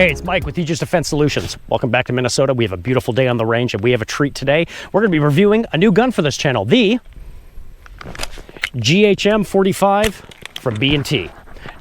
Hey, it's Mike with Aegis Defense Solutions. Welcome back to Minnesota. We have a beautiful day on the range and we have a treat today. We're going to be reviewing a new gun for this channel, the GHM45 from B&T.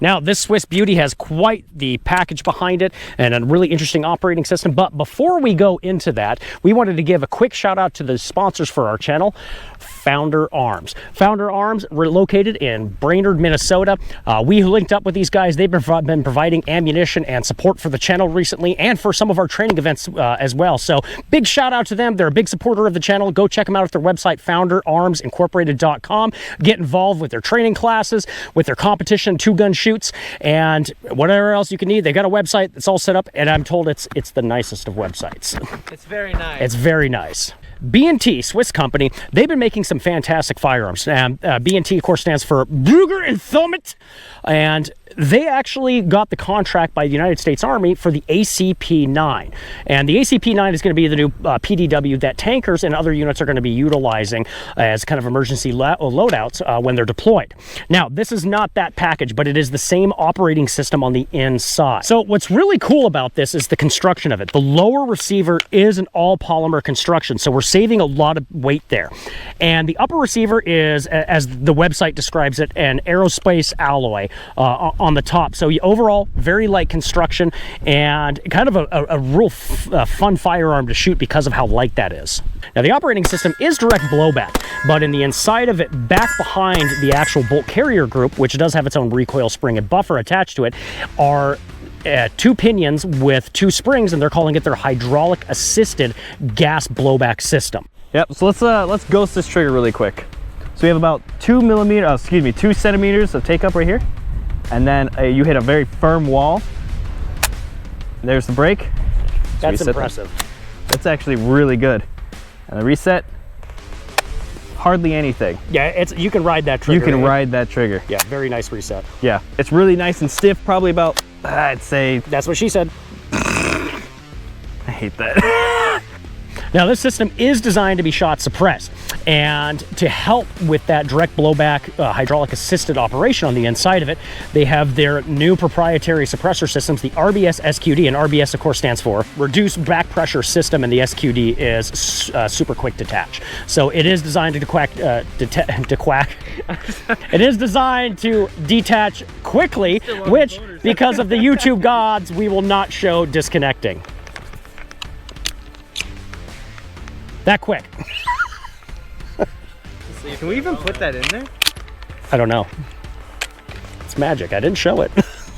Now, this Swiss beauty has quite the package behind it and a really interesting operating system. But before we go into that, we wanted to give a quick shout out to the sponsors for our channel, Founder Arms. Founder Arms, we're located in Brainerd, Minnesota. We linked up with these guys. They've been providing ammunition and support for the channel recently and for some of our training events as well. So big shout out to them. They're a big supporter of the channel. Go check them out at their website, founderarmsincorporated.com. Get involved with their training classes, with their competition, two-gun shoots, and whatever else you can need. They got a website that's all set up, and I'm told it's the nicest of websites. It's very nice. It's very nice. B&T, Swiss company, they've been making some fantastic firearms. B&T, of course, stands for Brugger Thomets, and they actually got the contract by the United States Army for the ACP-9. And the ACP-9 is going to be the new PDW that tankers and other units are going to be utilizing as kind of emergency loadouts when they're deployed. Now, this is not that package, but it is the same operating system on the inside. So what's really cool about this is the construction of it. The lower receiver is an all-polymer construction, so we're saving a lot of weight there. And the upper receiver is, as the website describes it, an aerospace alloy on the top. So overall, very light construction and kind of a real fun firearm to shoot because of how light that is. Now, the operating system is direct blowback, but in the inside of it, back behind the actual bolt carrier group, which does have its own recoil spring and buffer attached to it, are two pinions with two springs, and they're calling it their hydraulic assisted gas blowback system. Yep, so let's ghost this trigger really quick. So we have about 2 centimeters of take up right here. And then you hit a very firm wall. There's the brake. That's impressive. That's actually really good. And the reset, hardly anything. Yeah, you can ride that trigger. You can ride that trigger. Yeah, very nice reset. Yeah, it's really nice and stiff, probably about, I'd say. That's what she said. I hate that. Now, this system is designed to be shot suppressed, and to help with that direct blowback hydraulic assisted operation on the inside of it, they have their new proprietary suppressor systems, the RBS SQD, and RBS of course stands for Reduced Back Pressure System, and the SQD is super quick detach. So it is designed to it is designed to detach quickly, which, because of the YouTube gods, we will not show disconnecting. That quick. Can we even put that in there? I don't know. It's magic. I didn't show it.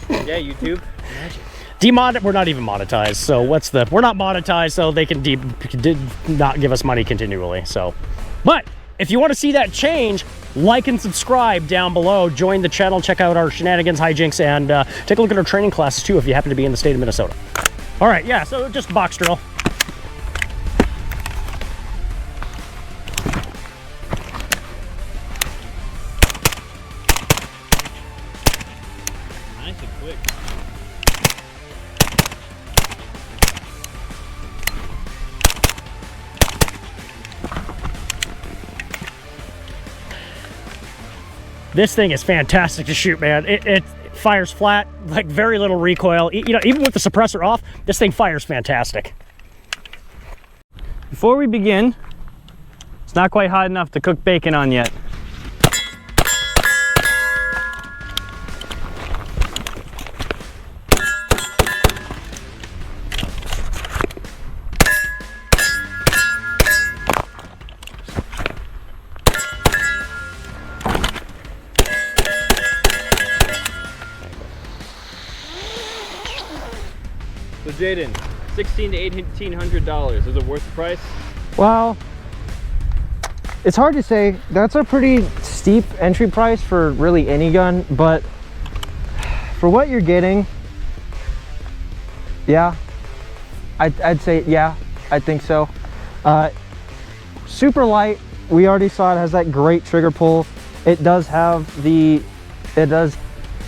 Yeah, YouTube. Magic. We're not even monetized. So we're not monetized, so they can not give us money continually. So, but if you want to see that change, like and subscribe down below. Join the channel. Check out our shenanigans, hijinks, and take a look at our training classes too if you happen to be in the state of Minnesota. All right, yeah. So just box drill. Quick. This thing is fantastic to shoot, man. It fires flat, like very little recoil. You know, even with the suppressor off, this thing fires fantastic. Before we begin, it's not quite hot enough to cook bacon on yet. So Jaden, $1,600 to $1,800. Is it worth the price? Well, it's hard to say. That's a pretty steep entry price for really any gun, but for what you're getting, yeah, I'd say, yeah, I think so. Super light. We already saw it has that great trigger pull. It does have does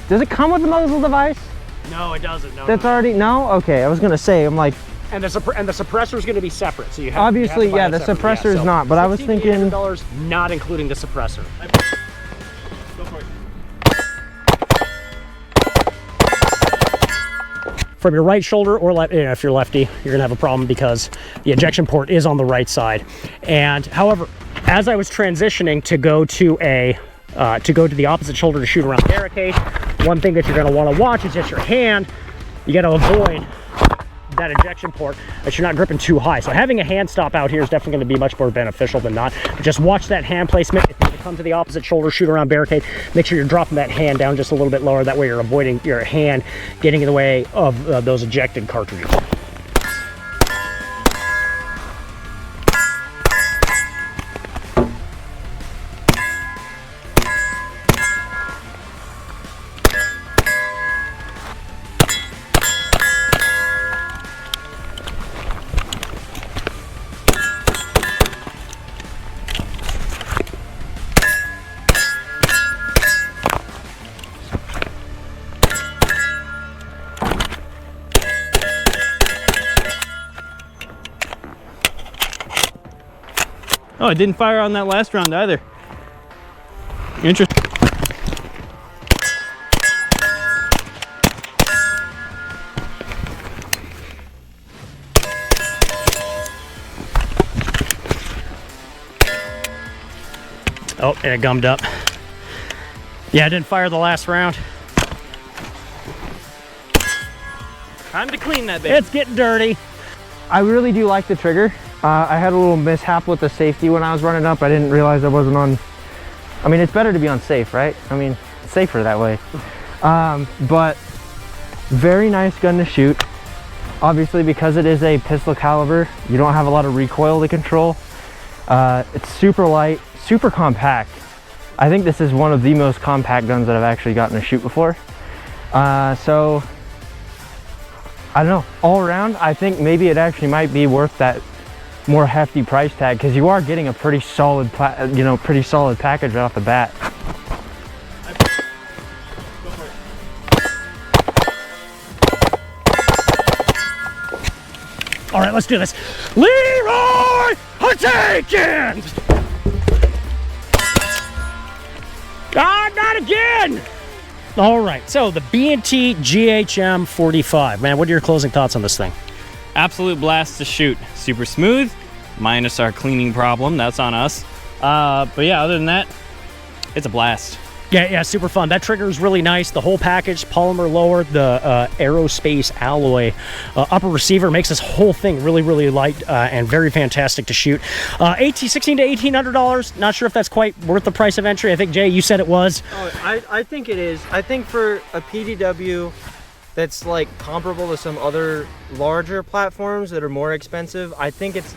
it come with the muzzle device? No, it doesn't. No, That's no. already, no? Okay, I was gonna say, I'm like. And the suppressor is going to be separate, so you have obviously, you have to buy yeah, the separately. suppressor is not, but I was thinking. $1,600, not including the suppressor. Go for it. from your right shoulder or left. You know, if you're lefty, you're gonna have a problem because the ejection port is on the right side. And however, as I was transitioning to go to the opposite shoulder to shoot around the barricade, one thing that you're going to want to watch is just your hand. You got to avoid that ejection port, that you're not gripping too high. So having a hand stop out here is definitely going to be much more beneficial than not. But just watch that hand placement. If you come to the opposite shoulder, shoot around barricade, make sure you're dropping that hand down just a little bit lower. That way you're avoiding your hand getting in the way of those ejected cartridges. Oh, it didn't fire on that last round either. Interesting. Oh, and it gummed up. Yeah, I didn't fire the last round. Time to clean that baby. It's getting dirty. I really do like the trigger. I had a little mishap with the safety when I was running up. I didn't realize I wasn't on. I mean, it's better to be on safe, right? I mean, it's safer that way. But very nice gun to shoot. Obviously, because it is a pistol caliber, you don't have a lot of recoil to control. It's super light, super compact. I think this is one of the most compact guns that I've actually gotten to shoot before. So, I don't know, all around, I think maybe it actually might be worth that more hefty price tag, because you are getting a pretty solid, pretty solid package right off the bat. All right, let's do this. Leroy Jenkins! Ah, not again! All right, so the B&T GHM45. Man, what are your closing thoughts on this thing? Absolute blast to shoot. Super smooth, minus our cleaning problem. That's on us. But yeah, other than that, it's a blast. Yeah, super fun. That trigger is really nice. The whole package, polymer lower, the aerospace alloy upper receiver makes this whole thing really, really light and very fantastic to shoot. $1,600 to $1,800. Not sure if that's quite worth the price of entry. I think, Jay, you said it was. Oh, I think it is. I think for a PDW that's like comparable to some other larger platforms that are more expensive, I think it's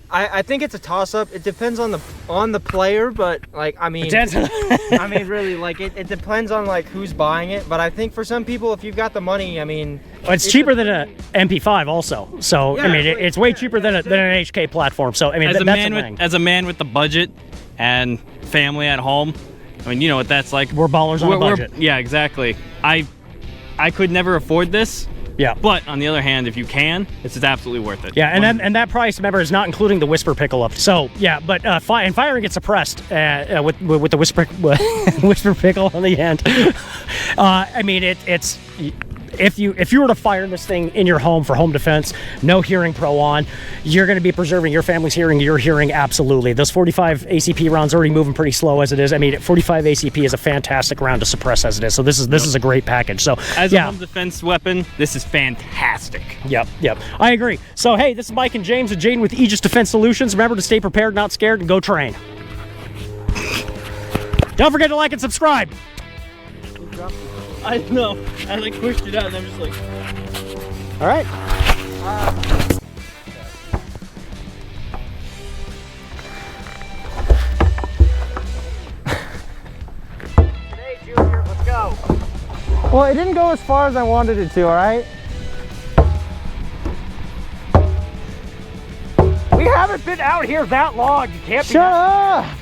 a toss-up. It depends on the player, but like I mean really like it depends on like who's buying it. But I think for some people, if you've got the money, I mean, it's cheaper than an MP5 also. So yeah, I mean, it's way cheaper than an HK platform. So I mean, as a man with the budget and family at home, I mean, you know what that's like. We're ballers on a budget. Yeah, exactly. I could never afford this. Yeah. But on the other hand, if you can, this is absolutely worth it. Yeah, and that price, remember, is not including the whisper pickle up. So yeah, but firing gets suppressed with the whisper pickle on the end. I mean, it's if you were to fire this thing in your home for home defense, no hearing pro on, you're going to be preserving your family's hearing, your hearing absolutely. Those 45 ACP rounds already moving pretty slow as it is. I mean, 45 ACP is a fantastic round to suppress as it is. So this is a great package. So as a home defense weapon, this is fantastic. Yep. I agree. So hey, this is Mike and James and Jaden with Aegis Defense Solutions. Remember to stay prepared, not scared, and go train. Don't forget to like and subscribe. I know. I like pushed it out and I'm just like. All right. Today, Junior, let's go. well, it didn't go as far as I wanted it to. All right. We haven't been out here that long. You can't be. Shut up.